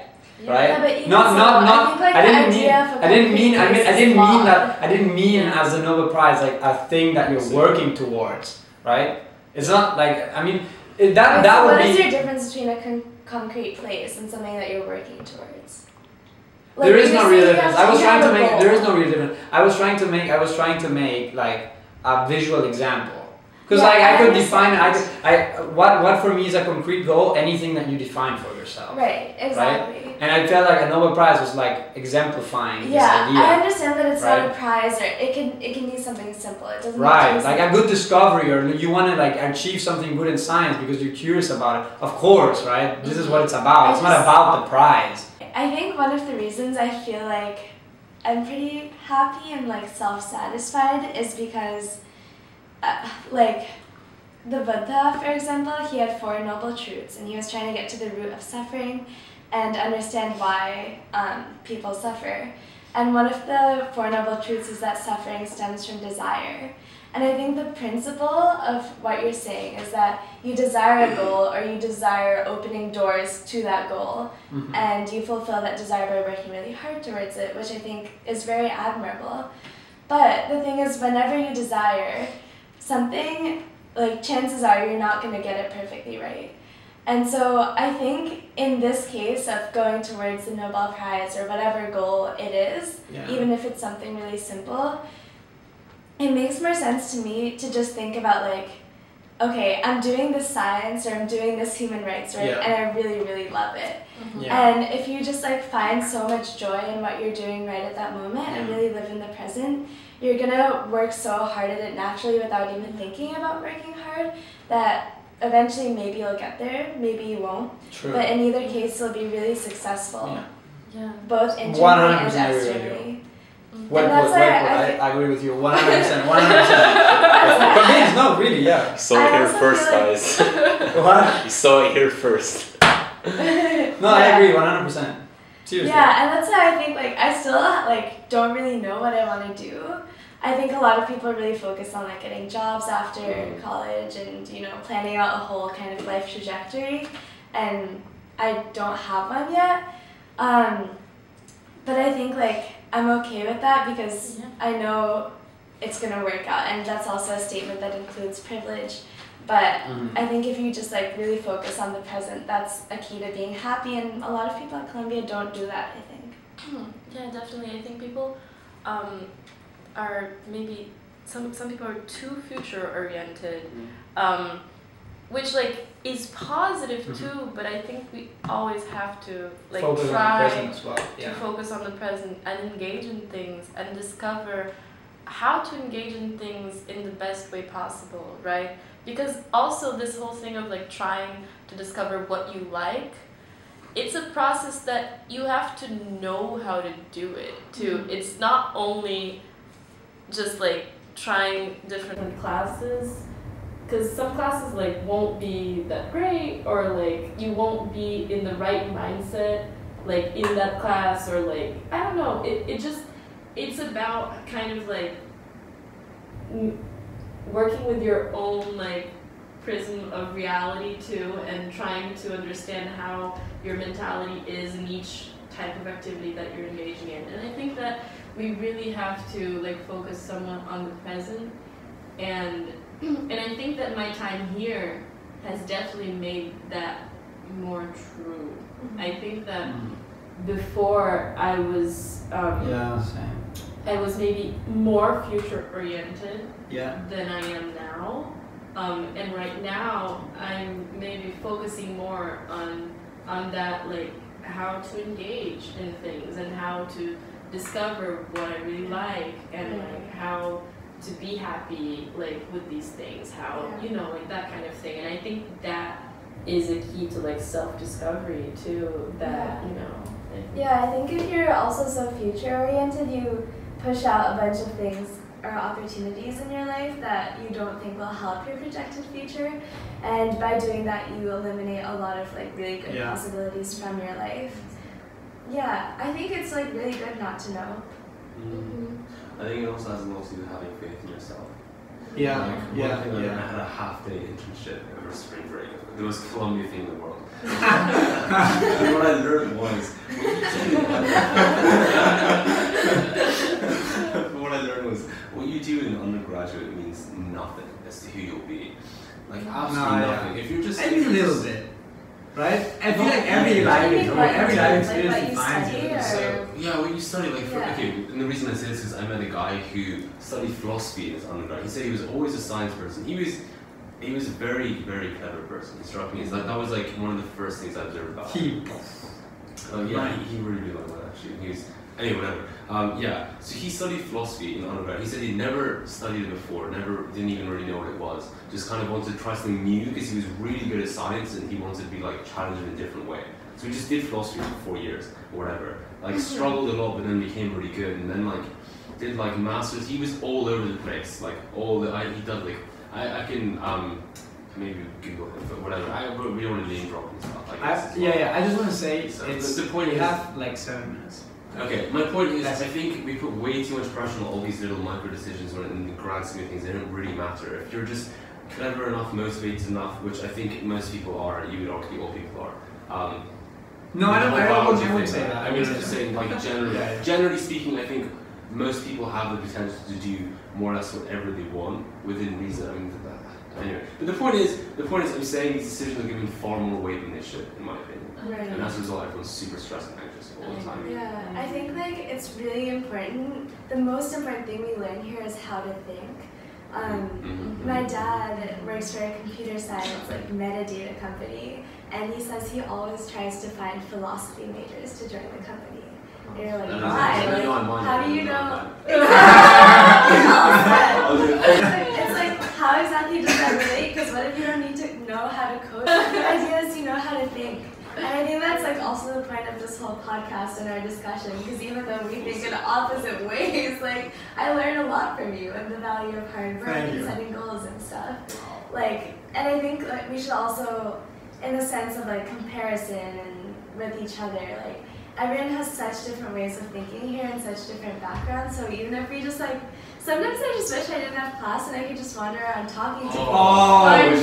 right? Yeah, but even Not. I think, like, I the didn't mean. idea of a I didn't mean. I concrete didn't place mean is that. flawed. I didn't mean Yeah. as the Nobel Prize like a thing that you're working towards, right? It's not like I mean that So would what is be. your difference between a concrete place and something that you're working towards? There is no real you difference. have I was you trying have to a make. goal. There is no real difference. I was trying to make like a visual example. Because Yeah, like I I could understand. define, what for me is a concrete goal? Anything that you define for yourself. Right, exactly. And I felt like a Nobel Prize was like exemplifying this Yeah, idea. I understand that it's not right? a prize, or it can be something simple. It doesn't Right, have to be like a something- good discovery, or you want to like achieve something good in science because you're curious about it. Of course, right? This is what it's about. It's not about the prize. I think one of the reasons I feel like I'm pretty happy and like self-satisfied is because like the Buddha, for example, he had 4 noble truths, and he was trying to get to the root of suffering and understand why people suffer. And one of the 4 noble truths is that suffering stems from desire. And I think the principle of what you're saying is that you desire a goal, or you desire opening doors to that goal, and you fulfill that desire by working really hard towards it, which I think is very admirable. But the thing is, whenever you desire something, like, chances are you're not going to get it perfectly right. And so I think in this case of going towards the Nobel Prize or whatever goal it is, even if it's something really simple, it makes more sense to me to just think about like, okay, I'm doing this science or I'm doing this human rights, right? And I really, really love it. And if you just like find so much joy in what you're doing right at that moment and really live in the present, you're gonna work so hard at it naturally without even thinking about working hard that eventually maybe you'll get there, maybe you won't. True. But in either case, you'll be really successful. Yeah. Both internally and externally. Well put, I agree with you 100%. 100%. Convinced? No, really, yeah. You saw it here first, guys. What? You saw it here first. No, I agree 100%. Seriously. Yeah, and that's why I think like I still like don't really know what I want to do. I think a lot of people really focus on like getting jobs after college and planning out a whole kind of life trajectory, and I don't have one yet. But I think like I'm okay with that because I know it's gonna work out, and that's also a statement that includes privilege. But I think if you just like really focus on the present, that's a key to being happy, and a lot of people at Columbia don't do that, I think. Yeah, definitely. I think people are maybe some people are too future oriented, which like is positive too, but I think we always have to like focus try on the present as well. to focus on the present and engage in things and discover how to engage in things in the best way possible, right? Because also this whole thing of like trying to discover what you like, it's a process that you have to know how to do it too. It's not only just like trying different classes, because some classes like won't be that great, or like you won't be in the right mindset like in that class, or like I don't know, it's about kind of like working with your own like prism of reality too, and trying to understand how your mentality is in each type of activity that you're engaging in. And I think that we really have to like focus somewhat on the present, and I think that my time here has definitely made that more true. I think that before I was same. I was maybe more future oriented than I am now, and right now I'm maybe focusing more on that, like how to engage in things and how to discover what I really like, and like how to be happy like with these things, how like that kind of thing. And I think that is a key to like self-discovery too, that I think if you're also so future oriented, you push out a bunch of things or opportunities in your life that you don't think will help your projected future, and by doing that you eliminate a lot of like really good possibilities from your life. I think it's like really good not to know. I think it also has a lot to do with having faith in yourself. I had a half-day internship over spring break. The most Columbia thing in the world. And what I learned was, what you do in undergraduate means nothing as to who you'll be. Like absolutely nothing. If you're just a little bit, right? I feel like every life experience defines you. So what you study, like and the reason I say this is I met a guy who studied philosophy in his undergrad. He said he was always a science person. He was a very, very clever person. He struck me as like that was like one of the first things I observed about him. He really liked that actually. He was anyway, whatever. So he studied philosophy in undergrad. He said he'd never studied it before, didn't even really know what it was. Just kind of wanted to try something new because he was really good at science and he wanted to be like challenged in a different way. So he just did philosophy for 4 years or whatever. Like struggled a lot, but then became really good, and then like did like masters. He was all over the place. Like he did like I can maybe Google him, but whatever. We don't want to name drop and stuff. I just want to say the point we is, have like 7 minutes. Okay, my point is, I think we put way too much pressure on all these little micro decisions when in the grand scheme of things they don't really matter. If you're just clever enough, motivated enough, which I think most people are, you would argue all people are. No, I wouldn't say that. I mean, I'm just saying, like generally speaking, I think most people have the potential to do more or less whatever they want within reason. I mean, anyway, but the point is, I'm saying these decisions are given far more weight than they should, in my opinion. Right. And as a result, everyone's super stressed and anxious all the time. I think like it's it's really important. The most important thing we learn here is how to think. My dad works for a computer science, like metadata company, and he says he always tries to find philosophy majors to join the company. And you're like, why? Like, how do you know? It's like, how exactly does that relate? Because what if you don't need to know how to code? The idea is you know how to think. And I think that's like also the point of this whole podcast and our discussion, because even though we think in opposite ways, like I learn a lot from you and the value of hard work and setting goals and stuff. Like, and I think like we should also, in the sense of like comparison and with each other, like everyone has such different ways of thinking here and such different backgrounds. So even if we just like, sometimes I just wish I didn't have class and I could just wander around talking to people. Oh, I know.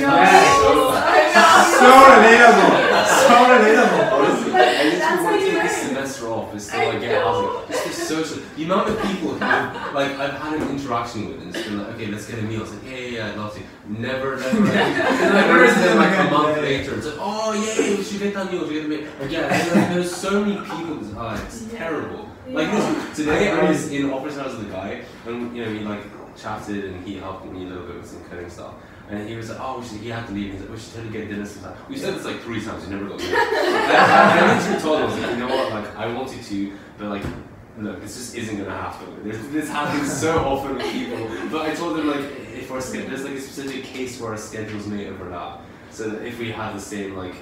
So relatable. So relatable. Honestly, I That's how literally want to you take this learn. semester off. It's still like, I was like, just the social. The amount of people who I've had an interaction with and it's been like, okay, let's get a meal. It's like, yeah, I'd love to. Never. And then I heard them like a month later. It's like, oh yeah, we should get that meal. We should get a meal. Like, yeah, there's so many people. It's terrible. Like today, I was in office hours with a guy, and you know, we like chatted, and he helped me a little bit with some coding stuff. And he was like, oh, he had to leave. He's like, we should totally get dinner sometime. We said this like 3 times. We never got dinner. I literally told him, I was like, you know what? Like, I wanted to, but like, look, this just isn't gonna happen. This happens so often with people. But I told him like, if our there's like a specific case where our schedules may overlap. So that if we have the same like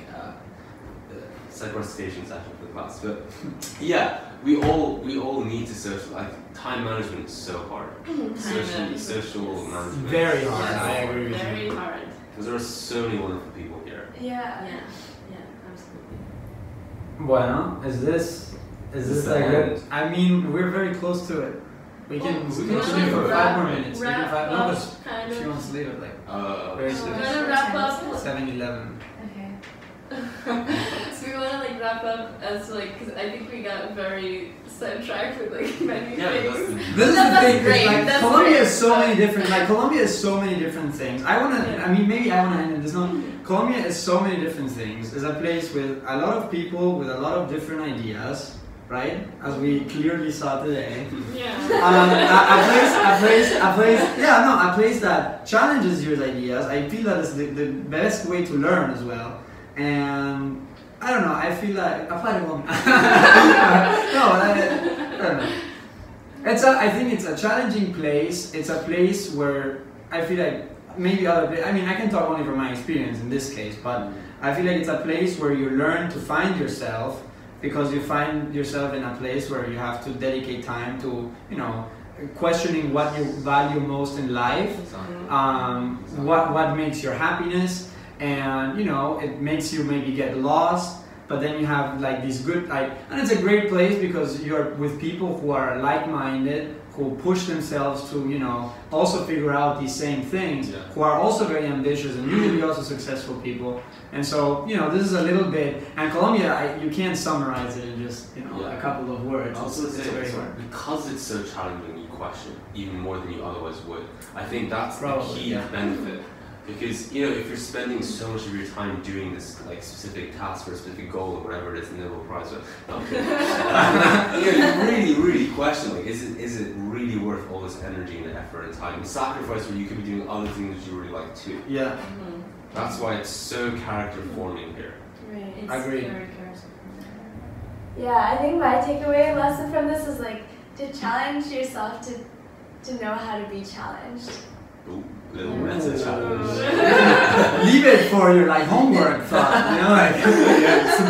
psychoresuscitation session for the class, but yeah, we all need to social. Like time management is so hard. Social management. Very hard. I agree with you. Very hard. Because there are so many wonderful people here. Yeah, Absolutely. Bueno, is this the like end? good? I mean, we're very close to it. We can continue for 5 more minutes. We can 5. No, but she wants to leave it like very soon. We're gonna wrap up. 7-11. okay. So we want to like wrap up as like, because I think we got very sidetracked with like many things. This is the That's thing. 'Cause, great, like that's Colombia great. is so many different. Like Colombia is so many different things. I wanna. Yeah. I mean, maybe I wanna end it. There's no. Colombia is so many different things. It's a place with a lot of people with a lot of different ideas, right? As we clearly saw today. Yeah. A place that challenges your ideas. I feel that is the best way to learn as well. And I don't know. I feel like I don't know. I think it's a challenging place. It's a place where I feel like maybe I mean, I can talk only from my experience in this case, but I feel like it's a place where you learn to find yourself, because you find yourself in a place where you have to dedicate time to, you know, questioning what you value most in life, what makes your happiness, and you know, it makes you maybe get lost, but then you have like these good, and it's a great place because you're with people who are like-minded, who push themselves to, you know, also figure out these same things, who are also very ambitious and usually also successful people. And so, you know, this is a little bit, and Colombia, you can't summarize it in just, you know, a couple of words. Also, it's very hard. Because it's so challenging, you question even more than you otherwise would. I think that's Probably, the key benefit. Because, you know, if you're spending so much of your time doing this like specific task for a specific goal or whatever it is, the Nobel Prize, you really question, like, is it really worth all this energy and effort and time and sacrifice when you could be doing other things that you really like too? Yeah. That's why it's so character forming here. Right. It's Agreed. very charismatic. Yeah, I think my takeaway lesson from this is like to challenge yourself to know how to be challenged. Ooh, little meta challenge. Leave it for your like homework thought, you know, like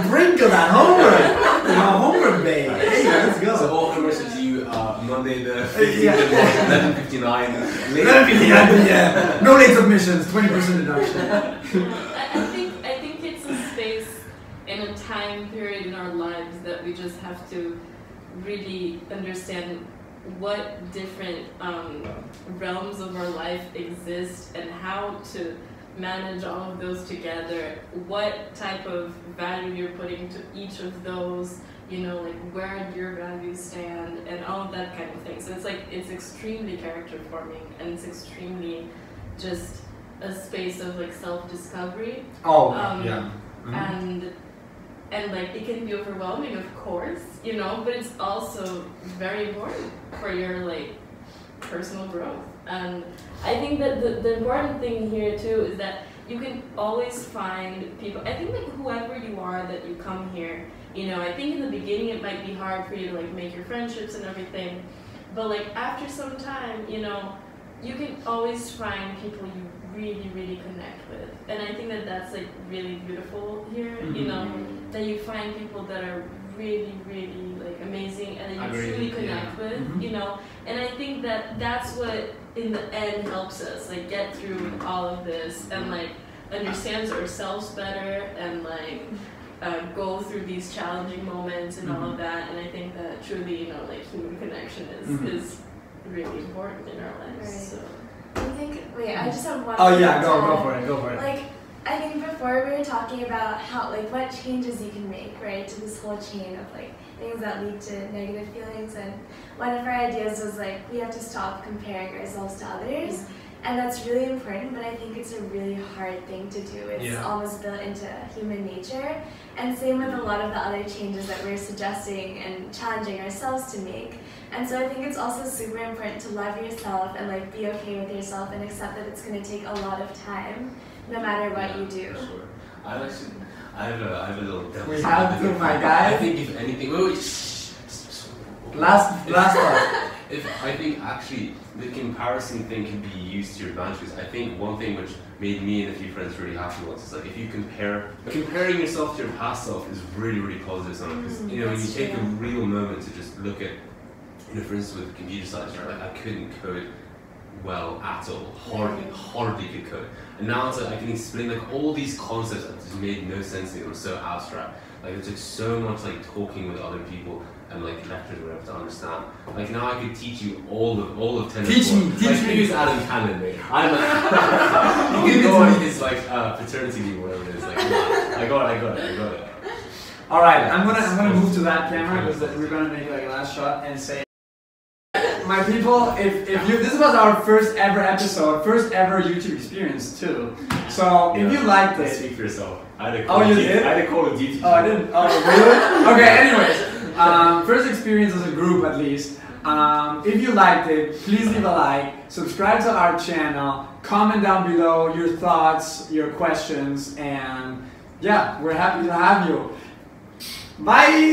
sprinkle that homework, you know, homework babe. Hey, let's go. So all homework to you Monday the 15th of March, 11:59. 11:59, yeah. No late submissions, 20% deduction. I think it's a space in a time period in our lives that we just have to really understand what different realms of our life exist and how to manage all of those together, what type of value you're putting to each of those, you know, like where your values stand and all of that kind of thing. So it's like, it's extremely character forming and it's extremely just a space of like self-discovery. Oh, Um, yeah. And and like it can be overwhelming, of course, you know, but it's also very important for your like personal growth. And I think that the important thing here too is that you can always find people. I think like whoever you are that you come here, you know, I think in the beginning it might be hard for you to like make your friendships and everything, but like after some time, you know, you can always find people you really connect with. And I think that that's like really beautiful here, you know, that you find people that are really like amazing and that you truly connect with, you know. And I think that that's what in the end helps us like get through all of this and like understands ourselves better and like go through these challenging moments and all of that. And I think that truly, you know, like human connection is really important in our lives. Right. So. I think, wait, I just have one. Oh yeah, go for it. Like, I think before we were talking about how, like, what changes you can make, right, to this whole chain of, like, things that lead to negative feelings. And one of our ideas was, like, we have to stop comparing ourselves to others. And that's really important, but I think it's a really hard thing to do. It's almost built into human nature. And same with a lot of the other changes that we're suggesting and challenging ourselves to make. And so I think it's also super important to love yourself and like be okay with yourself and accept that it's going to take a lot of time, no matter what you do. Sure. I have a little. We have to, my guy. I think if anything, last thought. I think actually the comparison thing can be used to your advantage. I think one thing which made me and a few friends really happy once is like if you comparing yourself to your past self is really positive, because you know when you take a real moment to just look at, you know, for instance with computer science, right? Like I couldn't code well at all, horribly could code, and now it's like I can explain like all these concepts that just made no sense to me, they were so abstract. Like it took so much like talking with other people and like lectures or whatever to understand. Like now I could teach you all of tennis. Teach me. Use Adam Cannon, mate. You can go on his like paternity leave or whatever it is. Like I got it. All right, I'm gonna move to that camera because we're gonna make like a last shot and say, my people, if you this was our first ever episode, first ever YouTube experience too. So if you liked it, speak for yourself. I had a Call of Duty. I had a Call of Duty. Oh, I didn't. Oh, really? Okay. Anyways, first experience as a group at least. If you liked it, please leave a like, subscribe to our channel, comment down below your thoughts, your questions, and yeah, we're happy to have you. Bye!